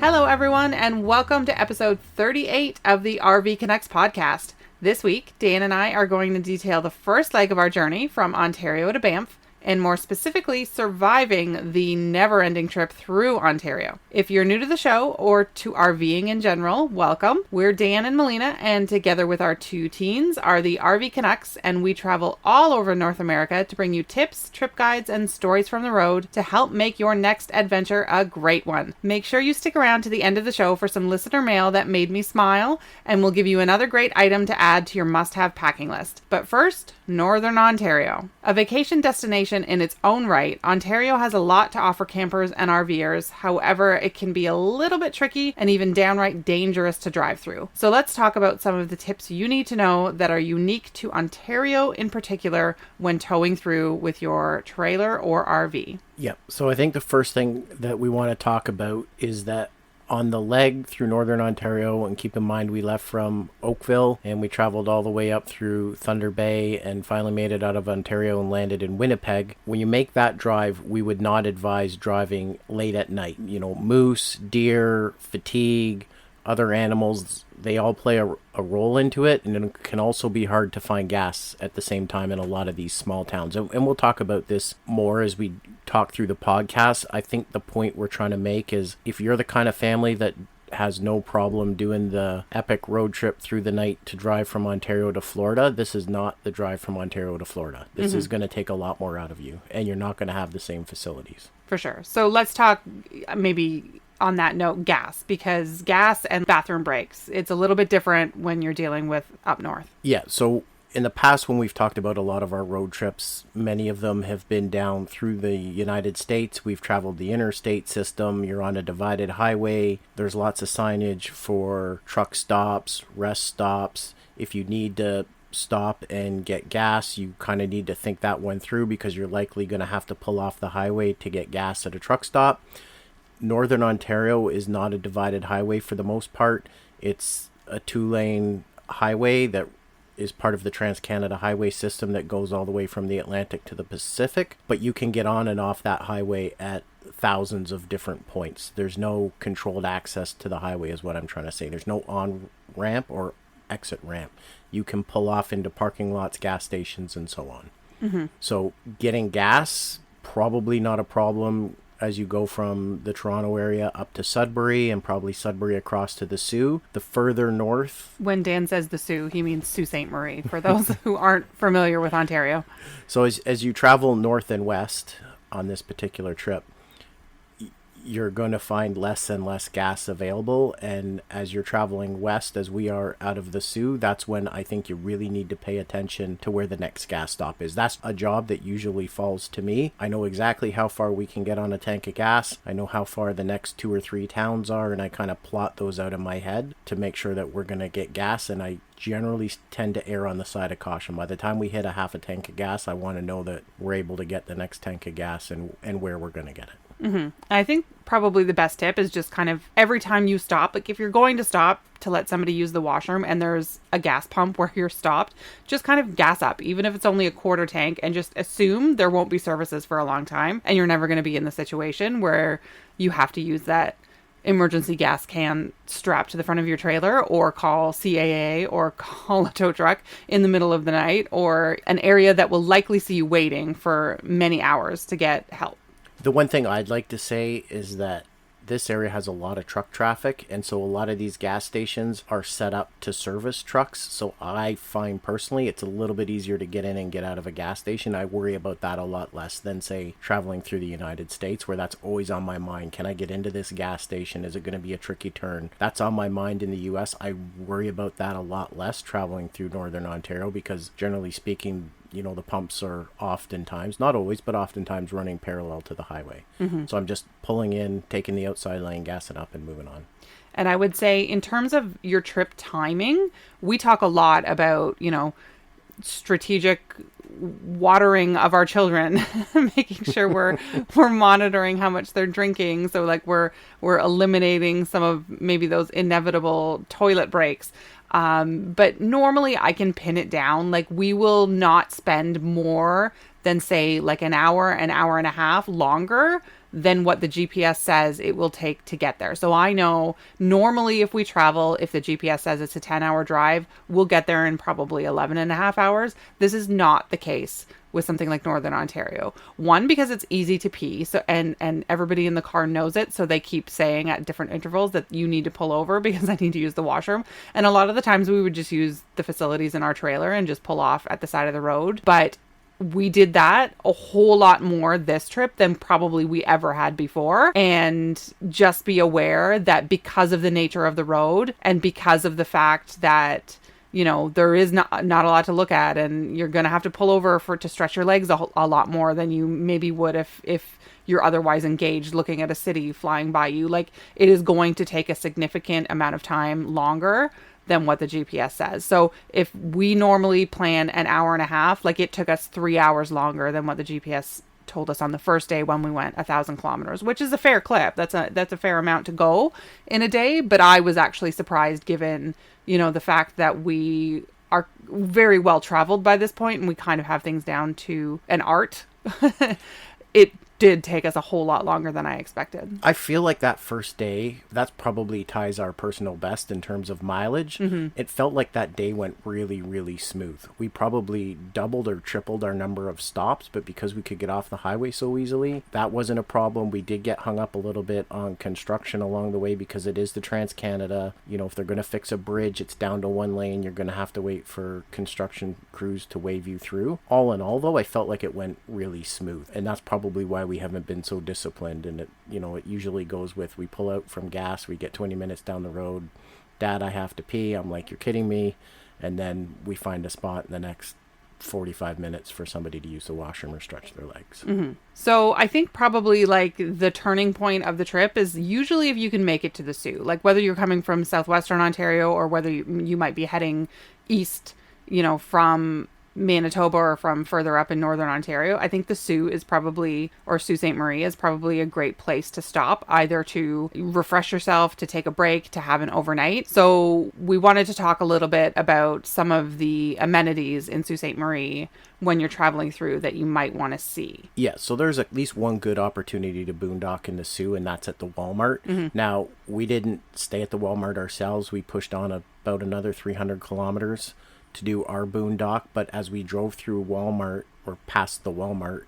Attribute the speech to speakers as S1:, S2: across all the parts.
S1: Hello, everyone, and welcome to episode 38 of the RV Connects podcast. This week, Dan and I are going to detail the first leg of our journey from Ontario to Banff, and more specifically, surviving the never-ending trip through Ontario. If you're new to the show or to RVing in general, welcome. We're Dan and Melina, and together with our two teens are the RV Canucks, and we travel all over North America to bring you tips, trip guides, and stories from the road to help make your next adventure a great one. Make sure you stick around to the end of the show for some listener mail that made me smile, and we'll give you another great item to add to your must-have packing list. But first, Northern Ontario. A vacation destination in its own right, Ontario has a lot to offer campers and RVers. However, it can be a little bit tricky and even downright dangerous to drive through. So let's talk about some of the tips you need to know that are unique to Ontario in particular when towing through with your trailer or RV.
S2: Yeah, so I think the first thing that we want to talk about is that on the leg through Northern Ontario, and keep in mind we left from Oakville and we traveled all the way up through Thunder Bay and finally made it out of Ontario and landed in Winnipeg. When you make that drive, we would not advise driving late at night. You know, moose, deer, fatigue, other animals, they all play a role into it, and it can also be hard to find gas at the same time in a lot of these small towns. And we'll talk about this more as we talk through the podcast. I think the point we're trying to make is if you're the kind of family that has no problem doing the epic road trip through the night to drive from Ontario to Florida, this is not the drive from Ontario to Florida. This is going to take a lot more out of you, and you're not going to have the same facilities.
S1: For sure. So let's talk maybe on that note, gas, because gas and bathroom breaks, it's a little bit different when you're dealing with up north.
S2: Yeah, so in the past when we've talked about a lot of our road trips, many of them have been down through the United States. We've traveled the interstate system. You're on a divided highway. There's lots of signage for truck stops, rest stops. If you need to stop and get gas, you kind of need to think that one through because you're likely going to have to pull off the highway to get gas at a truck stop. Northern Ontario is not a divided highway for the most part. It's a two-lane highway that is part of the Trans-Canada Highway system that goes all the way from the Atlantic to the Pacific, but you can get on and off that highway at thousands of different points. There's no controlled access to the highway is what I'm trying to say. There's no on-ramp or exit ramp. You can pull off into parking lots, gas stations, and so on. Mm-hmm. So getting gas, probably not a problem as you go from the Toronto area up to Sudbury and probably Sudbury across to the Sault. The further north...
S1: When Dan says the Sault, he means Sault Ste. Marie, for those who aren't familiar with Ontario.
S2: So as you travel north and west on this particular trip, you're going to find less and less gas available. And as you're traveling west, as we are out of the Sault, that's when I think you really need to pay attention to where the next gas stop is. That's a job that usually falls to me. I know exactly how far we can get on a tank of gas. I know how far the next 2 or 3 towns are, and I kind of plot those out in my head to make sure that we're going to get gas. And I generally tend to err on the side of caution. By the time we hit a half a tank of gas, I want to know that we're able to get the next tank of gas and where we're going to get it.
S1: Mm-hmm. I think probably the best tip is just kind of every time you stop, like if you're going to stop to let somebody use the washroom and there's a gas pump where you're stopped, just kind of gas up, even if it's only a quarter tank, and just assume there won't be services for a long time and you're never going to be in the situation where you have to use that emergency gas can strapped to the front of your trailer or call CAA or call a tow truck in the middle of the night or an area that will likely see you waiting for many hours to get help.
S2: The one thing I'd like to say is that this area has a lot of truck traffic, and so a lot of these gas stations are set up to service trucks. So I find personally it's a little bit easier to get in and get out of a gas station. I worry about that a lot less than, say, traveling through the United States, where that's always on my mind. Can I get into this gas station? Is it going to be a tricky turn? That's on my mind in the US. I worry about that a lot less traveling through Northern Ontario because, generally speaking, you know, the pumps are oftentimes, not always, but oftentimes running parallel to the highway. Mm-hmm. So I'm just pulling in, taking the outside lane, gassing up, and moving on.
S1: And I would say in terms of your trip timing, we talk a lot about, you know, strategic watering of our children, making sure we're monitoring how much they're drinking. So like we're eliminating some of maybe those inevitable toilet breaks. But normally I can pin it down. Like we will not spend more than than say like an hour and a half longer than what the GPS says it will take to get there. So I know normally if we travel, if the GPS says it's a 10-hour drive, we'll get there in probably 11 and a half hours. This is not the case with something like Northern Ontario. One, because it's easy to pee, so and everybody in the car knows it, so they keep saying at different intervals that you need to pull over because I need to use the washroom. And a lot of the times we would just use the facilities in our trailer and just pull off at the side of the road. But we did that a whole lot more this trip than probably we ever had before. And just be aware that because of the nature of the road and because of the fact that, you know, there is not a lot to look at, and you're going to have to pull over to stretch your legs a lot more than you maybe would if you're otherwise engaged looking at a city flying by you. Like, it is going to take a significant amount of time longer than what the GPS says. So if we normally plan an hour and a half, like it took us 3 hours longer than what the GPS told us on the first day when we went 1,000 kilometers, which is a fair clip. That's a fair amount to go in a day. But I was actually surprised given, you know, the fact that we are very well traveled by this point and we kind of have things down to an art. It did take us a whole lot longer than I expected.
S2: I feel like that first day, that's probably ties our personal best in terms of mileage. Mm-hmm. It felt like that day went really, really smooth. We probably doubled or tripled our number of stops, but because we could get off the highway so easily, that wasn't a problem. We did get hung up a little bit on construction along the way because it is the Trans-Canada. You know, if they're going to fix a bridge, it's down to one lane. You're going to have to wait for construction crews to wave you through. All in all, though, I felt like it went really smooth, and that's probably why we haven't been so disciplined. And it, you know, it usually goes with, we pull out from gas, we get 20 minutes down the road, Dad, I have to pee. I'm like, you're kidding me. And then we find a spot in the next 45 minutes for somebody to use the washroom or stretch their legs.
S1: Mm-hmm. So I think probably like the turning point of the trip is usually if you can make it to the Soo, like whether you're coming from southwestern Ontario or whether you might be heading east, you know, from Manitoba or from further up in northern Ontario. I think the Soo is probably, or Sault Ste. Marie is probably a great place to stop, either to refresh yourself, to take a break, to have an overnight. So we wanted to talk a little bit about some of the amenities in Sault Ste. Marie when you're traveling through that you might want to see.
S2: Yeah, so there's at least one good opportunity to boondock in the Soo, and that's at the Walmart. Mm-hmm. Now, we didn't stay at the Walmart ourselves. We pushed on about another 300 kilometers to do our boondock, but as we drove through Walmart or past the Walmart,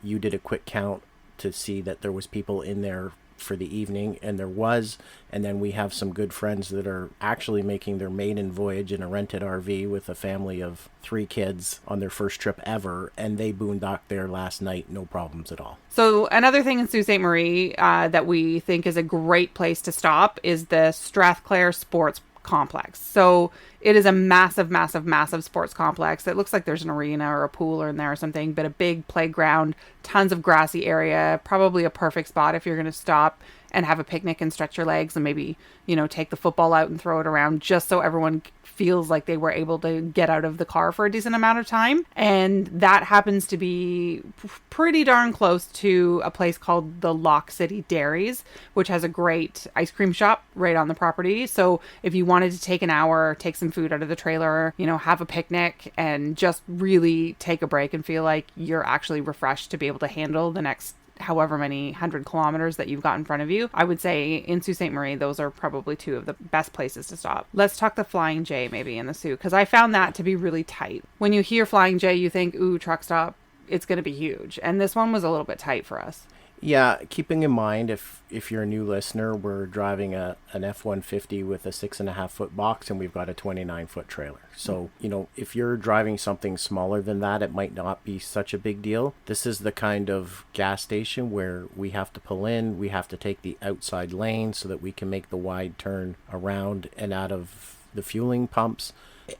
S2: you did a quick count to see that there was people in there for the evening, and there was. And then we have some good friends that are actually making their maiden voyage in a rented RV with a family of 3 kids on their first trip ever, and they boondocked there last night, no problems at all.
S1: So another thing in Sault Ste. Marie that we think is a great place to stop is the Strathclair Sports Complex. So it is a massive, massive, massive sports complex. It looks like there's an arena or a pool in there or something, but a big playground, tons of grassy area, probably a perfect spot if you're going to stop and have a picnic and stretch your legs and maybe, you know, take the football out and throw it around just so everyone feels like they were able to get out of the car for a decent amount of time. And that happens to be pretty darn close to a place called the Lock City Dairies, which has a great ice cream shop right on the property. So if you wanted to take an hour, take some food out of the trailer, you know, have a picnic and just really take a break and feel like you're actually refreshed to be able to handle the next however many 100 kilometers that you've got in front of you, I would say in Sault Ste. Marie, those are probably 2 of the best places to stop. Let's talk the Flying J maybe in the Soo, because I found that to be really tight. When you hear Flying J, you think, ooh, truck stop, it's going to be huge. And this one was a little bit tight for us.
S2: Yeah, keeping in mind, if you're a new listener, we're driving an F-150 with a 6.5-foot box, and we've got a 29-foot trailer. So, you know, if you're driving something smaller than that, it might not be such a big deal. This is the kind of gas station where we have to pull in, we have to take the outside lane so that we can make the wide turn around and out of the fueling pumps.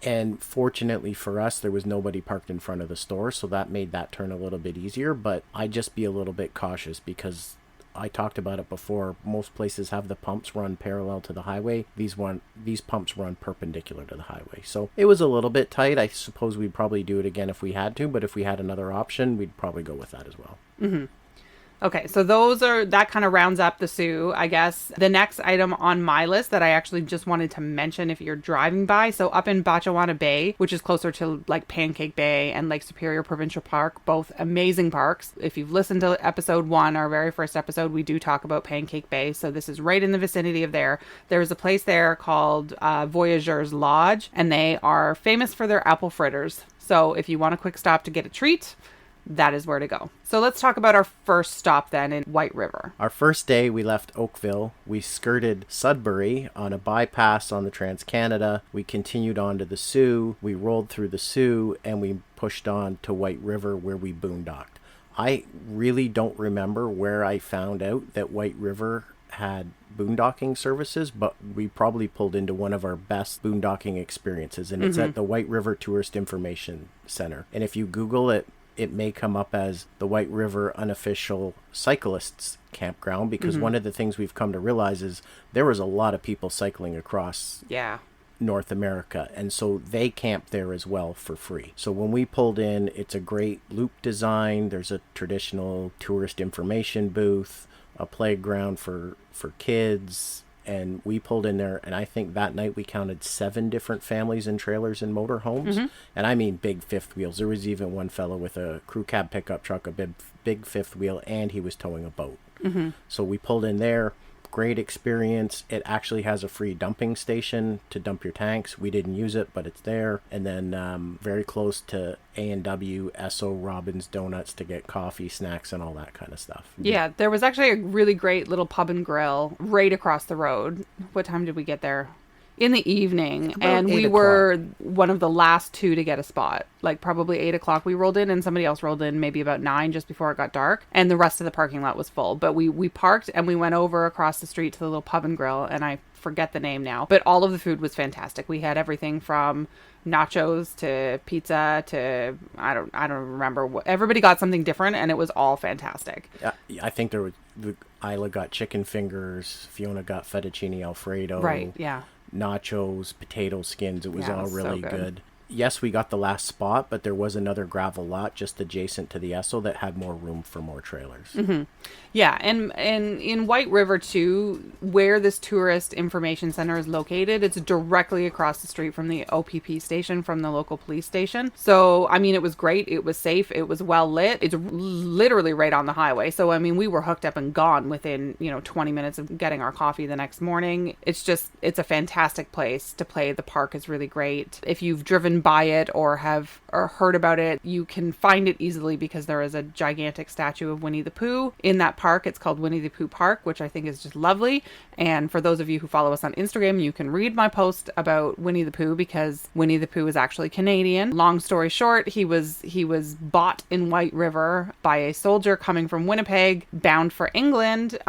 S2: And fortunately for us, there was nobody parked in front of the store, so that made that turn a little bit easier. But I'd just be a little bit cautious because I talked about it before. Most places have the pumps run parallel to the highway. These pumps run perpendicular to the highway. So it was a little bit tight. I suppose we'd probably do it again if we had to, but if we had another option, we'd probably go with that as well.
S1: Mm-hmm. Okay, so that kind of rounds up the Sioux, I guess. The next item on my list that I actually just wanted to mention if you're driving by, so up in Batchewana Bay, which is closer to like Pancake Bay and Lake Superior Provincial Park, both amazing parks. If you've listened to episode 1, our very first episode, we do talk about Pancake Bay, so this is right in the vicinity of there. There's a place there called Voyageurs Lodge, and they are famous for their apple fritters. So if you want a quick stop to get a treat, that is where to go. So let's talk about our first stop then in White River.
S2: Our first day, we left Oakville. We skirted Sudbury on a bypass on the Trans-Canada. We continued on to the Sioux. We rolled through the Sioux, and we pushed on to White River where we boondocked. I really don't remember where I found out that White River had boondocking services, but we probably pulled into one of our best boondocking experiences, and it's at the White River Tourist Information Center. And if you Google it, it may come up as the White River Unofficial Cyclists Campground, because one of the things we've come to realize is there was a lot of people cycling across North America, and so they camp there as well for free. So when we pulled in, it's a great loop design. There's a traditional tourist information booth, a playground for kids, and we pulled in there, and I think that night we counted 7 different families and trailers and motorhomes. And I mean big fifth wheels. There was even one fellow with a crew cab pickup truck, a big fifth wheel, and he was towing a boat. So we pulled in there. Great experience. It actually has a free dumping station to dump your tanks. We didn't use it, but it's there. And then very close to A&W, Esso, Robbins Donuts to get coffee, snacks, and all that kind of stuff.
S1: Yeah, there was actually a really great little pub and grill right across the road. What time did we get there? In the evening, and we were one of the last 2 to get a spot. Like probably 8 o'clock we rolled in, and somebody else rolled in maybe about 9 just before it got dark, and the rest of the parking lot was full. But we parked and we went over across the street to the little pub and grill, and I forget the name now, but all of the food was fantastic. We had everything from nachos to pizza to I don't remember what. Everybody got something different, and it was all fantastic.
S2: I think there was Isla got chicken fingers, Fiona got fettuccine Alfredo.
S1: Right, yeah.
S2: Nachos, potato skins. It was all really so good. Yes, we got the last spot, but there was another gravel lot just adjacent to the Esso that had more room for more trailers. Yeah,
S1: and in White River too, where this tourist information center is located, it's directly across the street from the OPP station, from the local police station. So, I mean, it was great. It was safe. It was well lit. It's literally right on the highway. So, I mean, we were hooked up and gone within, 20 minutes of getting our coffee the next morning. It's a fantastic place to play. The park is really great. If you've driven by it or have heard about it, you can find it easily because there is a gigantic statue of Winnie the Pooh in that park. It's called Winnie the Pooh Park, which I think is just lovely. And for those of you who follow us on Instagram, you can read my post about Winnie the Pooh, because Winnie the Pooh is actually Canadian. Long story short, he was bought in White River by a soldier coming from Winnipeg, bound for England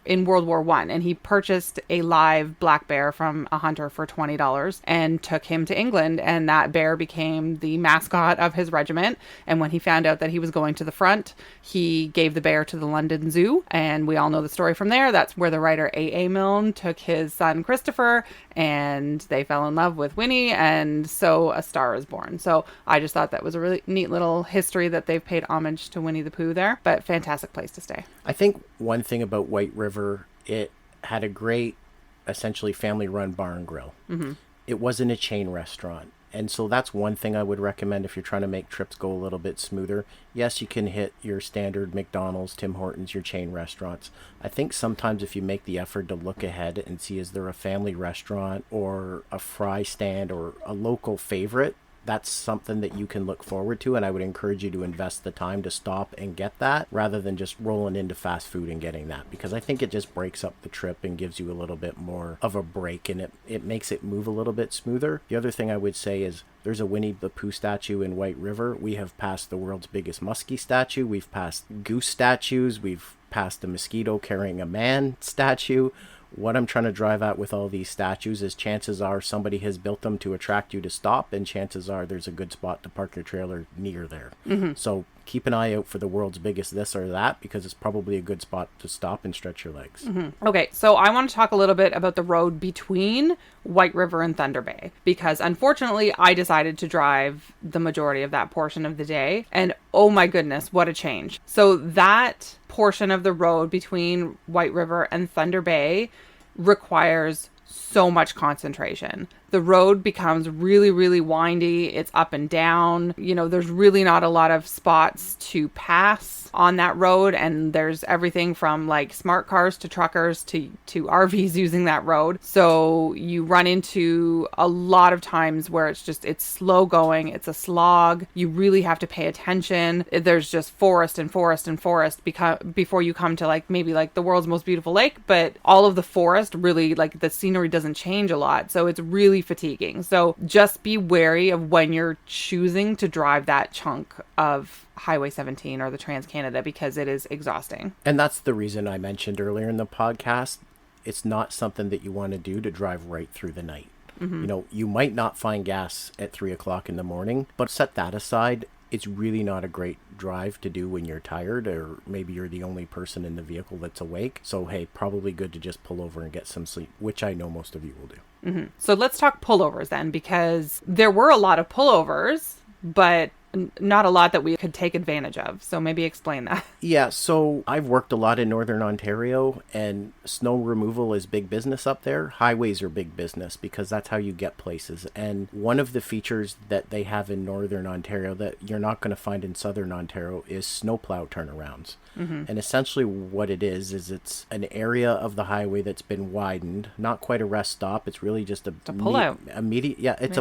S1: in World War I, and he purchased a live black bear from a hunter for $20 and took him to England, and that bear became the mascot of his regiment. And when he found out that he was going to the front, he gave the bear to the London Zoo, and we all know the story from there. That's where the writer A.A. Milne took his son Christopher, and they fell in love with Winnie, and so a star is born. So I just thought that was a really neat little history that they've paid homage to Winnie the Pooh there, but fantastic place to stay.
S2: I think one thing about White River, it had a great, essentially family-run bar and grill. It wasn't a chain restaurant. And so that's one thing I would recommend if you're trying to make trips go a little bit smoother. Yes, you can hit your standard McDonald's, Tim Hortons, your chain restaurants. I think sometimes if you make the effort to look ahead and see, is there a family restaurant or a fry stand or a local favorite, that's something that you can look forward to, and I would encourage you to invest the time to stop and get that rather than just rolling into fast food and getting that, because I think it just breaks up the trip and gives you a little bit more of a break, and it makes it move a little bit smoother. The other thing I would say is there's a Winnie the Pooh statue in White River. We have passed the world's biggest muskie statue. We've passed goose statues. We've passed a mosquito carrying a man statue. What I'm trying to drive at with all these statues is chances are somebody has built them to attract you to stop, and chances are there's a good spot to park your trailer near there. So keep an eye out for the world's biggest this or that, because it's probably a good spot to stop and stretch your legs.
S1: Okay, so I want to talk a little bit about the road between White River and Thunder Bay, because unfortunately I decided to drive the majority of that portion of the day, and oh my goodness, what a change. So that portion of the road between White River and Thunder Bay requires so much concentration. The road becomes really, really windy. It's up and down. You know, there's really not a lot of spots to pass on that road. And there's everything from like smart cars to truckers to RVs using that road. So you run into a lot of times where it's slow going. It's a slog. You really have to pay attention. There's just forest and forest and forest before you come to like maybe like the world's most beautiful lake. But all of the forest really, like, the scenery doesn't change a lot. So it's really fatiguing. So just be wary of when you're choosing to drive that chunk of Highway 17 or the Trans-Canada, because it is exhausting.
S2: And that's the reason I mentioned earlier in the podcast, it's not something that you want to do to drive right through the night. You know, you might not find gas at 3 o'clock in the morning, but set that aside. It's really not a great drive to do when you're tired, or maybe you're the only person in the vehicle that's awake. So, hey, probably good to just pull over and get some sleep, which I know most of you will do.
S1: So let's talk pullovers then, because there were a lot of pullovers, but not a lot that we could take advantage of. So maybe explain that.
S2: Yeah, so I've worked a lot in Northern Ontario, and snow removal is big business up there. Highways are big business because that's how you get places. And one of the features that they have in Northern Ontario that you're not going to find in Southern Ontario is snowplow turnarounds. And essentially what it is it's an area of the highway that's been widened, not quite a rest stop. It's really just a
S1: pull-out.
S2: A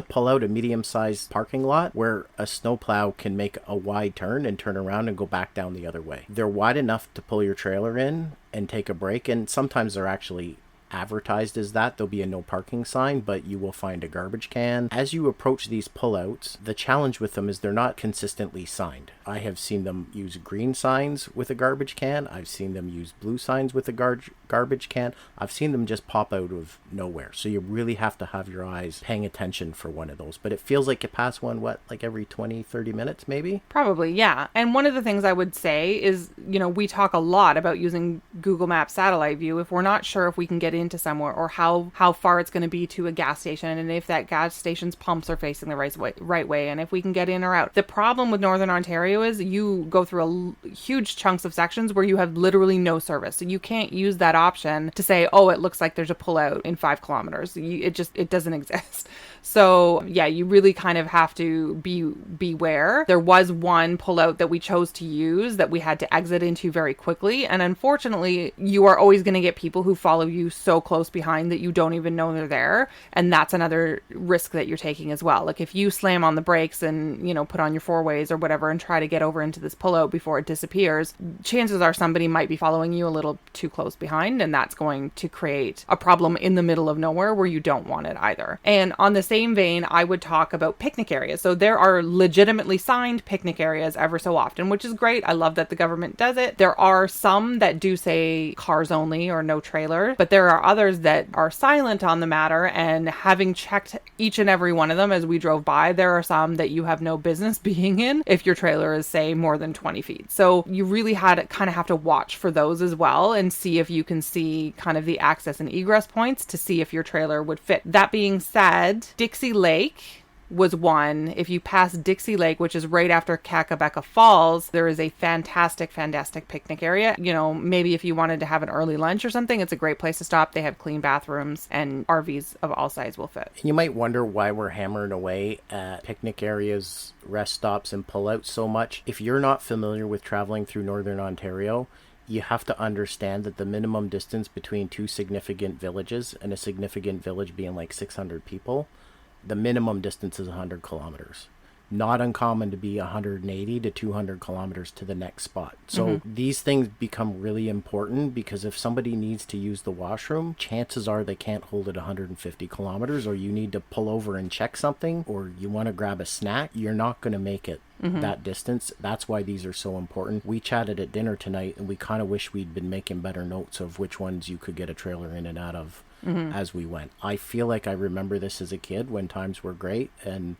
S2: pull-out, a medium-sized parking lot where a snowplow can make a wide turn and turn around and go back down the other way. They're wide enough to pull your trailer in and take a break, and sometimes they're actually advertised as that. There'll be a no parking sign, but you will find a garbage can. As you approach these pullouts, the challenge with them is they're not consistently signed. I have seen them use green signs with a garbage can. I've seen them use blue signs with a garbage can. I've seen them just pop out of nowhere. So you really have to have your eyes paying attention for one of those. But it feels like you pass one, like every 20, 30 minutes maybe?
S1: Probably, yeah. And one of the things I would say is, you know, we talk a lot about using Google Maps satellite view if we're not sure if we can get into somewhere, or how far it's going to be to a gas station, and if that gas station's pumps are facing the right way, and if we can get in or out. The problem with Northern Ontario is you go through huge chunks of sections where you have literally no service. So you can't use that option to say, oh, it looks like there's a pullout in 5 kilometers. It doesn't exist. So yeah, you really kind of have to beware. There was one pullout that we chose to use that we had to exit into very quickly. And unfortunately, you are always going to get people who follow you so close behind that you don't even know they're there. And that's another risk that you're taking as well. Like if you slam on the brakes and, you know, put on your 4-ways or whatever and try to get over into this pullout before it disappears, chances are somebody might be following you a little too close behind. And that's going to create a problem in the middle of nowhere where you don't want it either. And on the same vein, I would talk about picnic areas. So there are legitimately signed picnic areas ever so often, which is great. I love that the government does it. There are some that do say cars only or no trailer, but there are others that are silent on the matter. And having checked each and every one of them as we drove by, there are some that you have no business being in if your trailer is, say, more than 20 feet. So you really kind of have to watch for those as well and see if you can see kind of the access and egress points to see if your trailer would fit. That being said, Dixie Lake was one. If you pass Dixie Lake, which is right after Kakabeka Falls, there is a fantastic picnic area. You know, maybe if you wanted to have an early lunch or something, it's a great place to stop. They have clean bathrooms, and RVs of all sizes will fit.
S2: You might wonder why we're hammering away at picnic areas, rest stops, and pullouts so much. If you're not familiar with traveling through Northern Ontario, you have to understand that the minimum distance between 2 significant villages, and a significant village being like 600 people, the minimum distance is 100 kilometers. Not uncommon to be 180 to 200 kilometers to the next spot. So these things become really important, because if somebody needs to use the washroom, chances are they can't hold it 150 kilometers, or you need to pull over and check something, or you want to grab a snack. You're not going to make it that distance. That's why these are so important. We chatted at dinner tonight, and we kind of wish we'd been making better notes of which ones you could get a trailer in and out of as we went. I feel like I remember this as a kid when times were great, and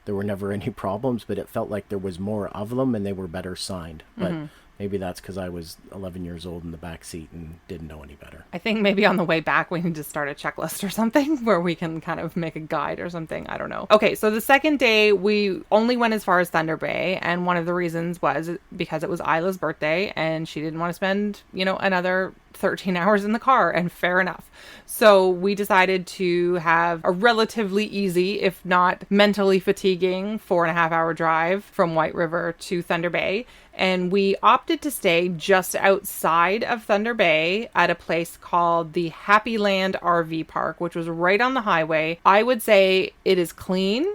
S2: there were never any problems, but it felt like there was more of them and they were better signed. But maybe that's because I was 11 years old in the back seat and didn't know any better.
S1: I think maybe on the way back we need to start a checklist or something where we can kind of make a guide or something. I don't know. Okay, so the second day we only went as far as Thunder Bay, and one of the reasons was because it was Isla's birthday and she didn't want to spend, another 13 hours in the car, and fair enough. So we decided to have a relatively easy, if not mentally fatiguing, 4.5-hour drive from White River to Thunder Bay. And we opted to stay just outside of Thunder Bay at a place called the Happy Land RV Park, which was right on the highway. I would say it is clean.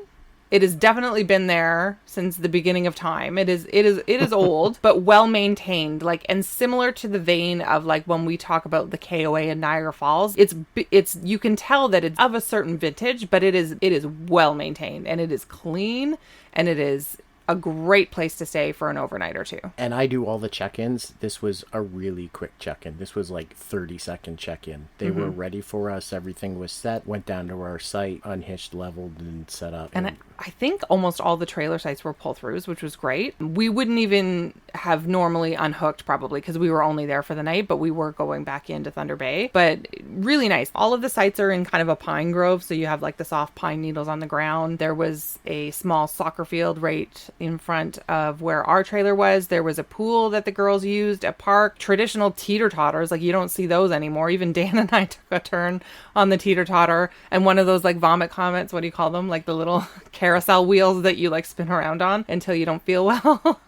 S1: It has definitely been there since the beginning of time. It is old, but well maintained, and similar to the vein of when we talk about the KOA in Niagara Falls. It's you can tell that it's of a certain vintage, but it is well maintained, and it is clean, and it is a great place to stay for an overnight or two.
S2: And I do all the check-ins. This was a really quick check-in. This was 30-second check-in. They were ready for us. Everything was set. Went down to our site, unhitched, leveled, and set up.
S1: And I think almost all the trailer sites were pull-throughs, which was great. We wouldn't even have normally unhooked probably because we were only there for the night, but we were going back into Thunder Bay. But really nice. All of the sites are in kind of a pine grove, so you have the soft pine needles on the ground. There was a small soccer field right in front of where our trailer was. There was a pool that the girls used, a park, traditional teeter-totters. You don't see those anymore. Even Dan and I took a turn on the teeter-totter, and one of those vomit comets, what do you call them? The little carousel wheels that you spin around on until you don't feel well.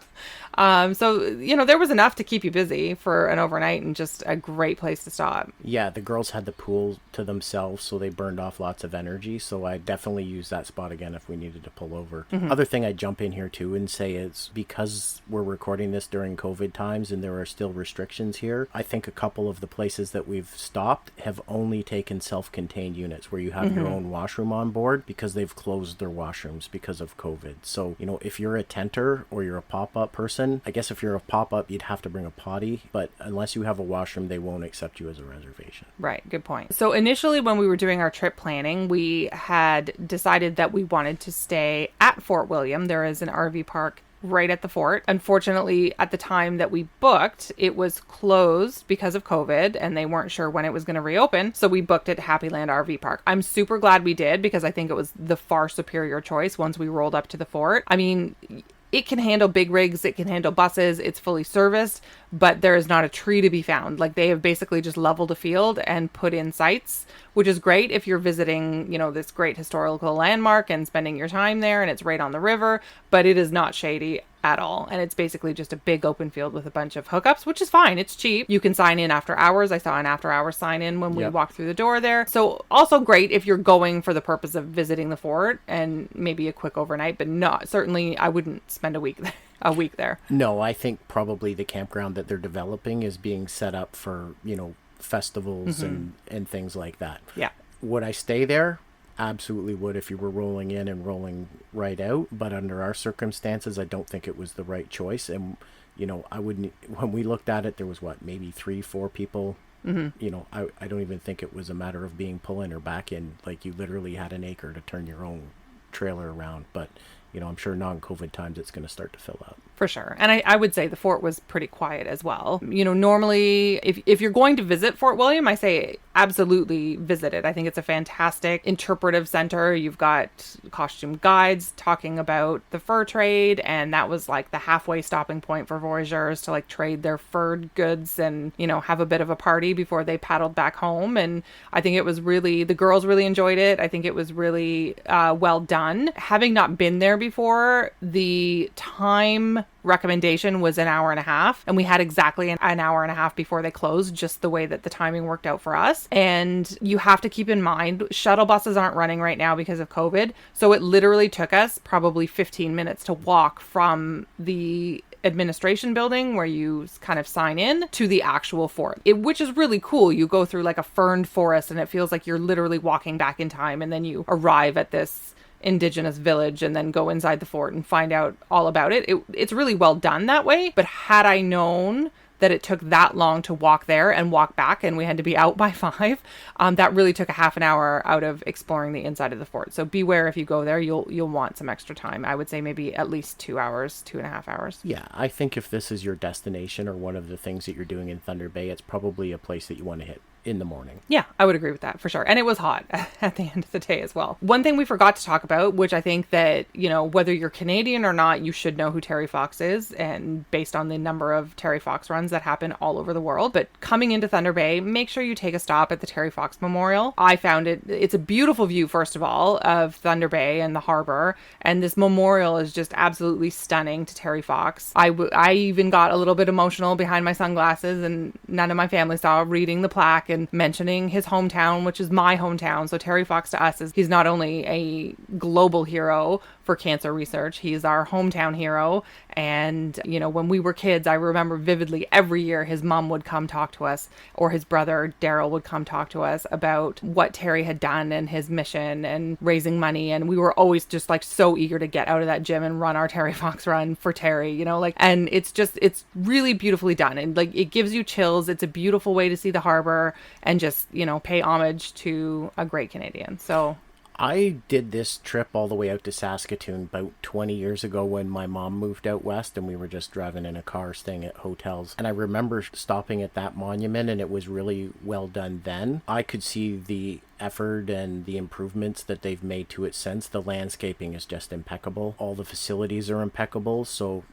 S1: So, there was enough to keep you busy for an overnight and just a great place to stop.
S2: Yeah, the girls had the pool to themselves, so they burned off lots of energy. So I definitely use that spot again if we needed to pull over. Other thing I jump in here too and say is because we're recording this during COVID times and there are still restrictions here, I think a couple of the places that we've stopped have only taken self-contained units where you have your own washroom on board because they've closed their washrooms because of COVID. So, if you're a tenter or you're a pop-up person, I guess if you're a pop-up, you'd have to bring a potty, but unless you have a washroom, they won't accept you as a reservation.
S1: Right, good point. So initially when we were doing our trip planning, we had decided that we wanted to stay at Fort William. There is an RV park right at the fort. Unfortunately, at the time that we booked, it was closed because of COVID and they weren't sure when it was going to reopen. So we booked at Happy Land RV Park. I'm super glad we did because I think it was the far superior choice once we rolled up to the fort. I mean, it can handle big rigs, it can handle buses, it's fully serviced, but there is not a tree to be found. They have basically just leveled a field and put in sites, which is great if you're visiting, this great historical landmark and spending your time there, and it's right on the river, but it is not shady at all. And it's basically just a big open field with a bunch of hookups, which is fine. It's cheap. You can sign in after hours. I saw an after hours sign in when we walked through the door there. So also great if you're going for the purpose of visiting the fort and maybe a quick overnight, but not certainly I wouldn't spend a week there.
S2: No, I think probably the campground that they're developing is being set up for, festivals and things like that.
S1: Yeah.
S2: Would I stay there? Absolutely would if you were rolling in and rolling right out, but under our circumstances I don't think it was the right choice. And I wouldn't, when we looked at it, there was maybe 3-4 people. I don't even think it was a matter of being pull in or back in. You literally had an acre to turn your own trailer around, but I'm sure non-COVID times it's going to start to fill up.
S1: For sure. And I would say the fort was pretty quiet as well. Normally, if you're going to visit Fort William, I say absolutely visit it. I think it's a fantastic interpretive center. You've got costume guides talking about the fur trade, and that was the halfway stopping point for voyageurs to trade their furred goods and, have a bit of a party before they paddled back home. And I think it was the girls really enjoyed it. I think it was really well done. Having not been there before, the time recommendation was an hour and a half, and we had exactly an hour and a half before they closed, just the way that the timing worked out for us. And you have to keep in mind, shuttle buses aren't running right now because of COVID, so it literally took us probably 15 minutes to walk from the administration building where you kind of sign in to the actual fort, which is really cool. You go through a ferned forest and it feels like you're literally walking back in time, and then you arrive at this indigenous village and then go inside the fort and find out all about it. It's really well done that way. But had I known that it took that long to walk there and walk back, and we had to be out by 5. That really took a half an hour out of exploring the inside of the fort. So beware, if you go there, you'll want some extra time. I would say maybe at least 2 hours, 2.5 hours.
S2: Yeah, I think if this is your destination or one of the things that you're doing in Thunder Bay, it's probably a place that you want to hit in the morning.
S1: Yeah, I would agree with that for sure. And it was hot at the end of the day as well. One thing we forgot to talk about, which I think that, whether you're Canadian or not, you should know who Terry Fox is, and based on the number of Terry Fox runs that happen all over the world. But coming into Thunder Bay, make sure you take a stop at the Terry Fox Memorial. I found it's a beautiful view, first of all, of Thunder Bay and the harbor. And this memorial is just absolutely stunning to Terry Fox. I even got a little bit emotional behind my sunglasses, and none of my family saw, reading the plaque and mentioning his hometown, which is my hometown. So Terry Fox to us he's not only a global hero for cancer research, he's our hometown hero. And, when we were kids, I remember vividly every year his mom would come talk to us, or his brother Daryl would come talk to us about what Terry had done and his mission and raising money. And we were always just like so eager to get out of that gym and run our Terry Fox run for Terry, and it's really beautifully done. And it gives you chills. It's a beautiful way to see the harbor and just, pay homage to a great Canadian. So
S2: I did this trip all the way out to Saskatoon about 20 years ago when my mom moved out west, and we were just driving in a car, staying at hotels. And I remember stopping at that monument, and it was really well done then. I could see the effort and the improvements that they've made to it since. The landscaping is just impeccable. All the facilities are impeccable. So,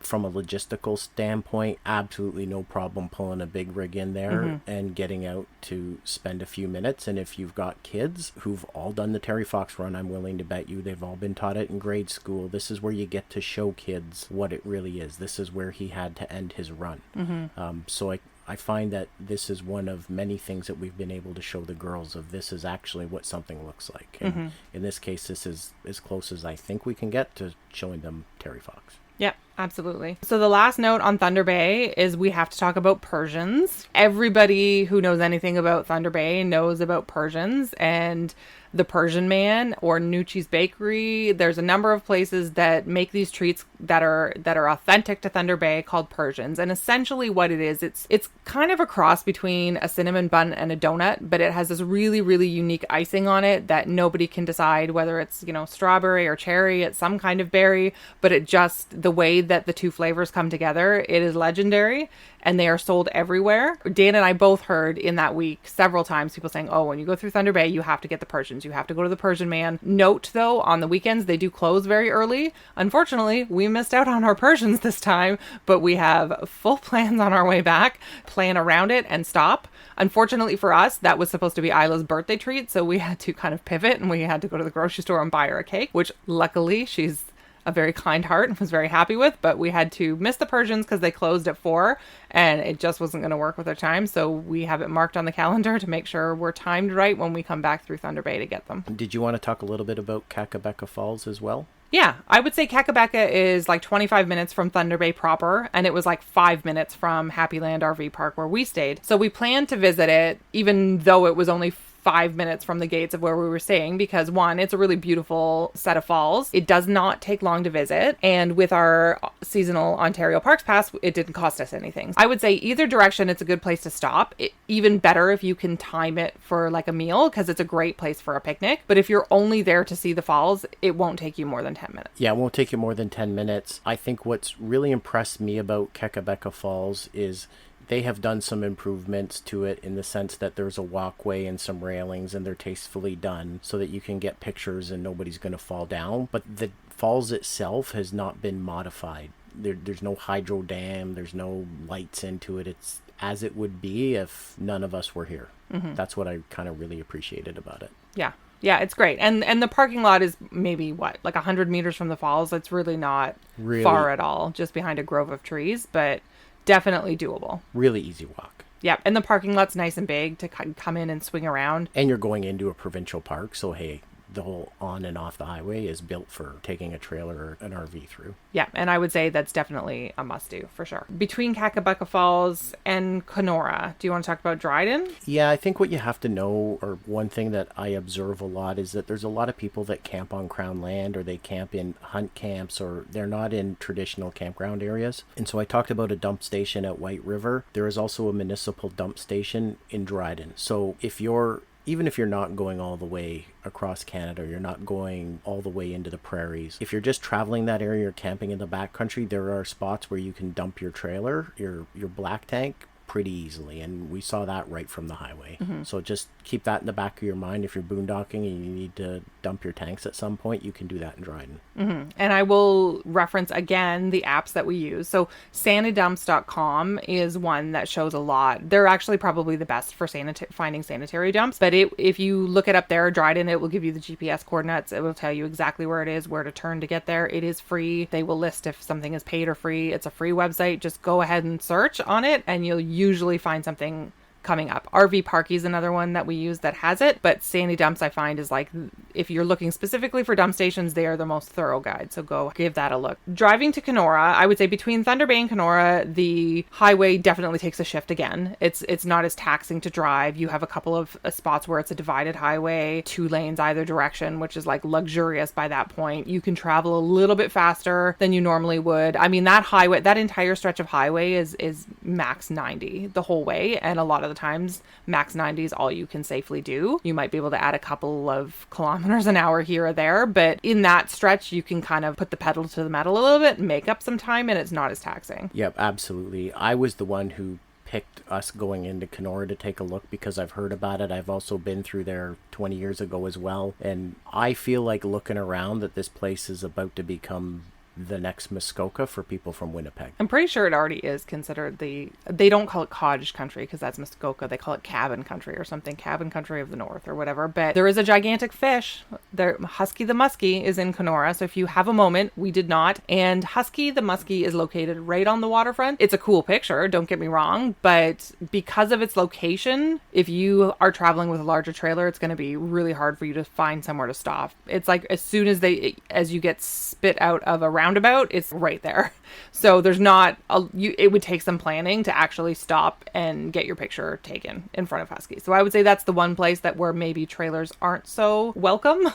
S2: from a logistical standpoint, absolutely no problem pulling a big rig in there and getting out to spend a few minutes. And if you've got kids who've all done the Terry Fox run, I'm willing to bet you they've all been taught it in grade school. This is where you get to show kids what it really is. This is where he had to end his run. So I find that this is one of many things that we've been able to show the girls of this is actually what something looks like. And in this case, this is as close as I think we can get to showing them Terry Fox.
S1: Yeah, absolutely. So the last note on Thunder Bay is we have to talk about Persians. Everybody who knows anything about Thunder Bay knows about Persians and the Persian Man or Nucci's Bakery. There's a number of places that make these treats that are authentic to Thunder Bay called Persians. And essentially what it is, it's kind of a cross between a cinnamon bun and a donut, but it has this really, really unique icing on it that nobody can decide whether it's, strawberry or cherry. It's some kind of berry, but the way that the two flavors come together, it is legendary. And they are sold everywhere. Dan and I both heard in that week several times people saying, oh, when you go through Thunder Bay, you have to get the Persians. You have to go to the Persian Man. Note, though, on the weekends, they do close very early. Unfortunately, we missed out on our Persians this time, but we have full plans on our way back, plan around it and stop. Unfortunately for us, that was supposed to be Isla's birthday treat, so we had to kind of pivot and we had to go to the grocery store and buy her a cake, which luckily she's a very kind heart and was very happy with, but we had to miss the Persians because they closed at 4 and it just wasn't going to work with our time. So we have it marked on the calendar to make sure we're timed right when we come back through Thunder Bay to get them.
S2: Did you want to talk a little bit about Kakabeka Falls as well?
S1: Yeah, I would say Kakabeka is like 25 minutes from Thunder Bay proper, and it was like 5 minutes from Happy Land RV Park where we stayed. So we planned to visit it, even though it was only 5 minutes from the gates of where we were staying, because one, it's a really beautiful set of falls. It does not take long to visit. And with our seasonal Ontario Parks Pass, it didn't cost us anything. I would say either direction, it's a good place to stop. Even better if you can time it for like a meal, because it's a great place for a picnic. But if you're only there to see the falls, it won't take you more than 10 minutes.
S2: Yeah, it won't take you more than 10 minutes. I think what's really impressed me about Kakabeka Falls is they have done some improvements to it in the sense that there's a walkway and some railings, and they're tastefully done so that you can get pictures and nobody's going to fall down. But the falls itself has not been modified. There's no hydro dam. There's no lights into it. It's as it would be if none of us were here. That's what I kind of really appreciated about it.
S1: Yeah. Yeah, it's great. And the parking lot is maybe, like 100 meters from the falls. It's really not far at all, just behind a grove of trees, but definitely doable.
S2: Really easy walk.
S1: Yeah, and the parking lot's nice and big to come in and swing around.
S2: And you're going into a provincial park, so hey, the whole on and off the highway is built for taking a trailer or an RV through.
S1: Yeah, and I would say that's definitely a must-do for sure. Between Kakabuka Falls and Kenora, do you want to talk about Dryden?
S2: Yeah, I think what you have to know, or one thing that I observe a lot, is that there's a lot of people that camp on Crown land, or they camp in hunt camps, or they're not in traditional campground areas. And so I talked about a dump station at White River. There is also a municipal dump station in Dryden. So even if you're not going all the way across Canada, you're not going all the way into the prairies, if you're just traveling that area or camping in the backcountry, there are spots where you can dump your trailer, your black tank, pretty easily, and we saw that right from the highway. So just keep that in the back of your mind. If you're boondocking and you need to dump your tanks at some point, you can do that in Dryden.
S1: And I will reference again the apps that we use. So sanidumps.com is one that shows a lot. They're actually probably the best for finding sanitary dumps, but if you look it up there, Dryden, it will give you the GPS coordinates. It will tell you exactly where it is, where to turn to get there. It is free. They will list if something is paid or free. It's a free website. Just go ahead and search on it and you'll usually find something coming up. RV Parky is another one that we use that has it, but Sandy Dumps I find is like, if you're looking specifically for dump stations, they are the most thorough guide, so go give that a look. Driving to Kenora, I would say between Thunder Bay and Kenora, the highway definitely takes a shift again. It's not as taxing to drive. You have a couple of spots where it's a divided highway, 2 lanes either direction, which is like luxurious by that point. You can travel a little bit faster than you normally would. I mean, that entire stretch of highway is max 90 the whole way, and a lot of the times max 90 is all you can safely do. You might be able to add a couple of kilometers an hour here or there, but in that stretch you can kind of put the pedal to the metal a little bit, make up some time, and it's not as taxing.
S2: Yep, absolutely. I was the one who picked us going into Kenora to take a look because I've heard about it. I've also been through there 20 years ago as well, and I feel like looking around that this place is about to become the next Muskoka for people from Winnipeg.
S1: I'm pretty sure it already is considered they don't call it cottage country because that's Muskoka. They call it cabin country or something, cabin country of the north or whatever. But there is a gigantic fish. There, Husky the Muskie is in Kenora. So if you have a moment, we did not. And Husky the Muskie is located right on the waterfront. It's a cool picture, don't get me wrong. But because of its location, if you are traveling with a larger trailer, it's going to be really hard for you to find somewhere to stop. It's like as soon as you get spit out of a roundabout, it's right there. So there's not it would take some planning to actually stop and get your picture taken in front of Husky. So I would say that's the one place where maybe trailers aren't so welcome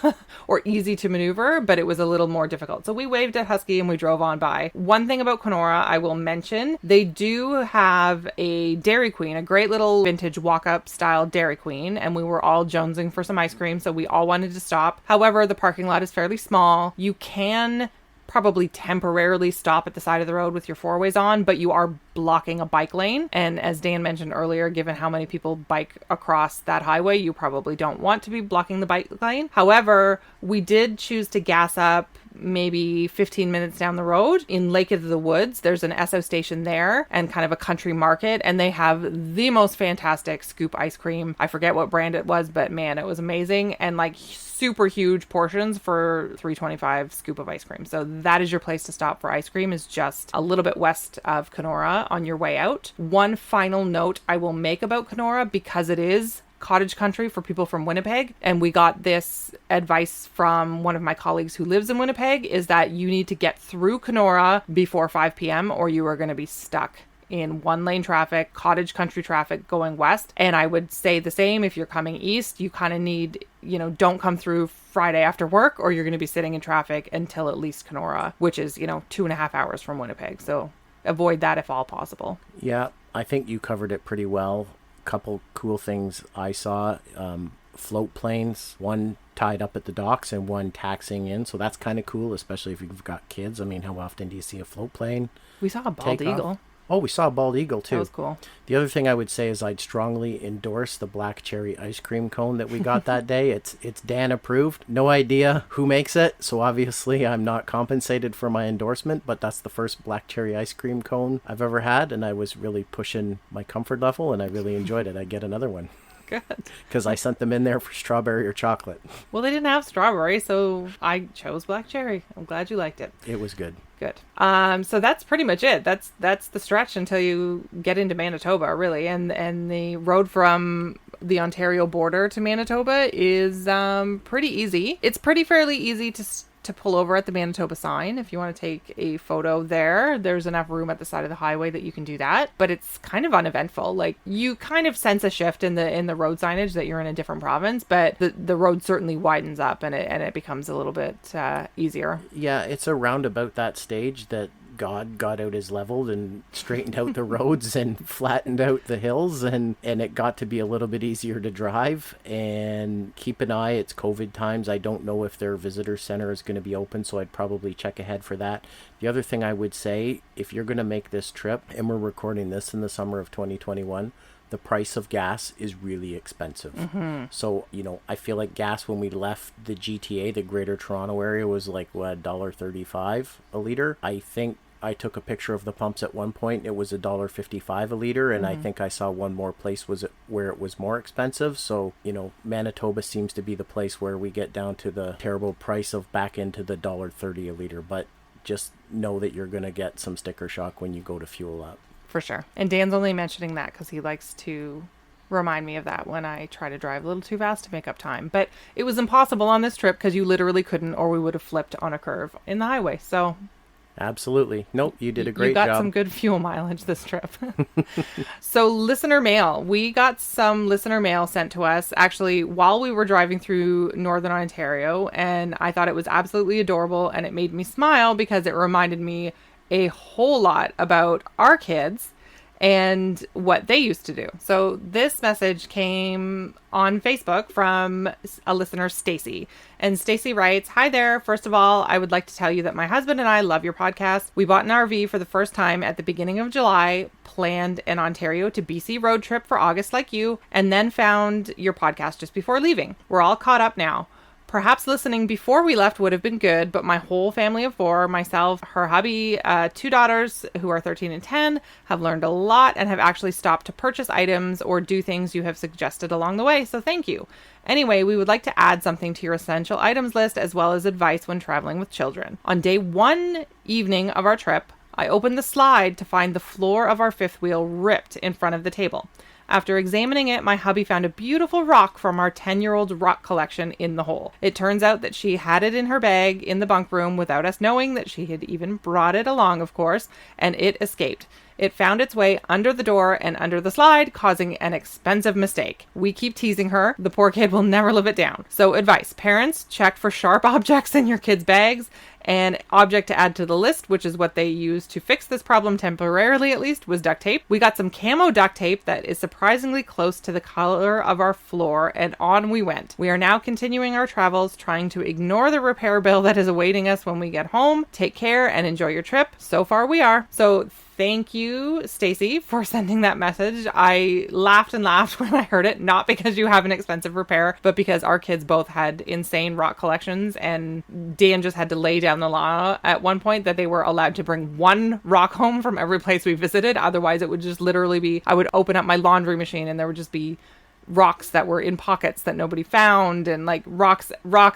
S1: or easy to maneuver, but it was a little more difficult. So we waved at Husky and we drove on by. One thing about Kenora I will mention, they do have a Dairy Queen, a great little vintage walk-up style Dairy Queen, and we were all jonesing for some ice cream, so we all wanted to stop. However, the parking lot is fairly small. You can probably temporarily stop at the side of the road with your 4-ways on, but you are blocking a bike lane. And as Dan mentioned earlier, given how many people bike across that highway, you probably don't want to be blocking the bike lane. However, we did choose to gas up maybe 15 minutes down the road in Lake of the Woods. There's an Esso station there and kind of a country market, and they have the most fantastic scoop ice cream. I forget what brand it was, but man, it was amazing, and like super huge portions for $3.25 scoop of ice cream. So that is your place to stop for ice cream, is just a little bit west of Kenora on your way out. One final note I will make about Kenora, because it is cottage country for people from Winnipeg, and we got this advice from one of my colleagues who lives in Winnipeg, is that you need to get through Kenora before 5 p.m. or you are going to be stuck in 1-lane traffic, cottage country traffic going west. And I would say the same if you're coming east. You kind of need, don't come through Friday after work, or you're going to be sitting in traffic until at least Kenora, which is 2.5 hours from Winnipeg. So avoid that if all possible.
S2: Yeah, I think you covered it pretty well. Couple cool things I saw, float planes, one tied up at the docks and one taxiing in, so that's kind of cool, especially if you've got kids. I mean, how often do you see a float plane?
S1: We saw a bald eagle.
S2: Oh, we saw a bald eagle too.
S1: That was cool.
S2: The other thing I would say is I'd strongly endorse the black cherry ice cream cone that we got that day. It's Dan approved. No idea who makes it, so obviously I'm not compensated for my endorsement, but that's the first black cherry ice cream cone I've ever had, and I was really pushing my comfort level, and I really enjoyed it. I'd get another one.
S1: Good.
S2: Because I sent them in there for strawberry or chocolate.
S1: Well, they didn't have strawberry, so I chose black cherry. I'm glad you liked it.
S2: It was good.
S1: Good. So that's pretty much it. That's the stretch until you get into Manitoba, really. And the road from the Ontario border to Manitoba is pretty easy. It's fairly easy to pull over at the Manitoba sign. If you want to take a photo there's enough room at the side of the highway that you can do that, but it's kind of uneventful. Like, you kind of sense a shift in the road signage that you're in a different province, but the road certainly widens up and it becomes a little bit easier.
S2: Yeah, it's around about that stage that God got out his leveled and straightened out the roads and flattened out the hills, and it got to be a little bit easier to drive. And keep an eye, it's COVID times. I don't know if their visitor center is going to be open, so I'd probably check ahead for that. The other thing I would say, if you're going to make this trip, and we're recording this in the summer of 2021, the price of gas is really expensive. Mm-hmm. So, I feel like gas when we left the GTA, the Greater Toronto area, was like, $1.35 a liter. I think I took a picture of the pumps at one point. It was $1.55 a liter, and I think I saw one more place where it was more expensive. So, Manitoba seems to be the place where we get down to the terrible price of back into the $1.30 a liter. But just know that you're going to get some sticker shock when you go to fuel up.
S1: For sure. And Dan's only mentioning that because he likes to remind me of that when I try to drive a little too fast to make up time. But it was impossible on this trip because you literally couldn't, or we would have flipped on a curve in the highway. So
S2: absolutely. Nope, you did a great job.
S1: You got some good fuel mileage this trip. So listener mail. We got some listener mail sent to us actually while we were driving through Northern Ontario, and I thought it was absolutely adorable, and it made me smile because it reminded me a whole lot about our kids and what they used to do. So this message came on Facebook from a listener, Stacy. And Stacy writes, "Hi there. First of all, I would like to tell you that my husband and I love your podcast. We bought an RV for the first time at the beginning of July, planned an Ontario to BC road trip for August like you, and then found your podcast just before leaving. We're all caught up now. Perhaps listening before we left would have been good, but my whole family of four, myself, her hubby, 2 daughters who are 13 and 10, have learned a lot and have actually stopped to purchase items or do things you have suggested along the way, so thank you. Anyway, we would like to add something to your essential items list as well as advice when traveling with children. On day 1 evening of our trip, I opened the slide to find the floor of our fifth wheel ripped in front of the table. After examining it, my hubby found a beautiful rock from our 10-year-old rock collection in the hole. It turns out that she had it in her bag in the bunk room without us knowing that she had even brought it along, of course, and it escaped. It found its way under the door and under the slide, causing an expensive mistake. We keep teasing her. The poor kid will never live it down. So advice, parents, check for sharp objects in your kids' bags. An object to add to the list, which is what they used to fix this problem temporarily at least, was duct tape. We got some camo duct tape that is surprisingly close to the color of our floor, and on we went. We are now continuing our travels, trying to ignore the repair bill that is awaiting us when we get home. Take care and enjoy your trip. So far we are. So thank you, Stacy, for sending that message. I laughed and laughed when I heard it, not because you have an expensive repair, but because our kids both had insane rock collections, and Dan just had to lay down the law at one point that they were allowed to bring 1 rock home from every place we visited. Otherwise, it would just literally be, I would open up my laundry machine and there would just be rocks that were in pockets that nobody found, and like rocks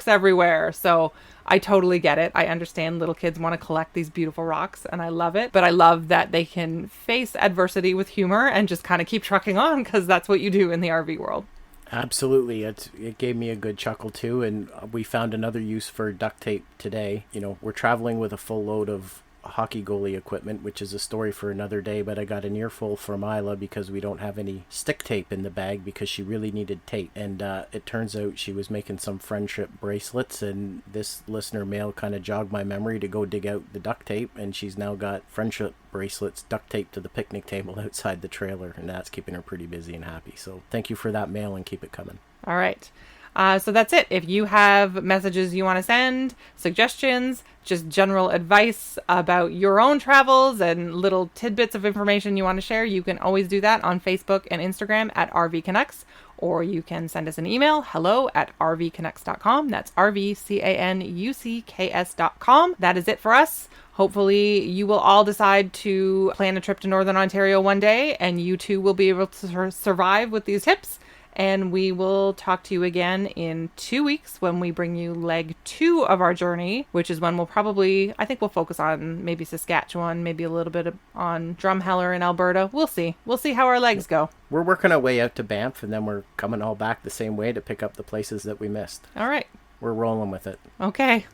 S1: everywhere. So I totally get it. I understand little kids want to collect these beautiful rocks, and I love it. But I love that they can face adversity with humor and just kind of keep trucking on, because that's what you do in the RV world.
S2: Absolutely. It gave me a good chuckle too, and we found another use for duct tape today. We're traveling with a full load of hockey goalie equipment, which is a story for another day, but I got an earful from Isla because we don't have any stick tape in the bag because she really needed tape. And it turns out she was making some friendship bracelets, and this listener mail kind of jogged my memory to go dig out the duct tape, and she's now got friendship bracelets duct taped to the picnic table outside the trailer, and that's keeping her pretty busy and happy. So thank you for that mail, and keep it coming.
S1: All right. So that's it. If you have messages you want to send, suggestions, just general advice about your own travels and little tidbits of information you want to share, you can always do that on Facebook and Instagram at RV Connects, or you can send us an email, hello@rvconnects.com. That's RVCANUCKS.com. That is it for us. Hopefully you will all decide to plan a trip to Northern Ontario one day, and you too will be able to survive with these tips. And we will talk to you again in 2 weeks when we bring you leg 2 of our journey, which is when I think we'll focus on maybe Saskatchewan, maybe a little bit on Drumheller in Alberta. We'll see. We'll see how our legs go.
S2: We're working our way out to Banff, and then we're coming all back the same way to pick up the places that we missed.
S1: All right.
S2: We're rolling with it.
S1: Okay.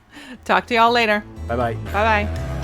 S1: Talk to y'all later.
S2: Bye-bye.
S1: Bye-bye.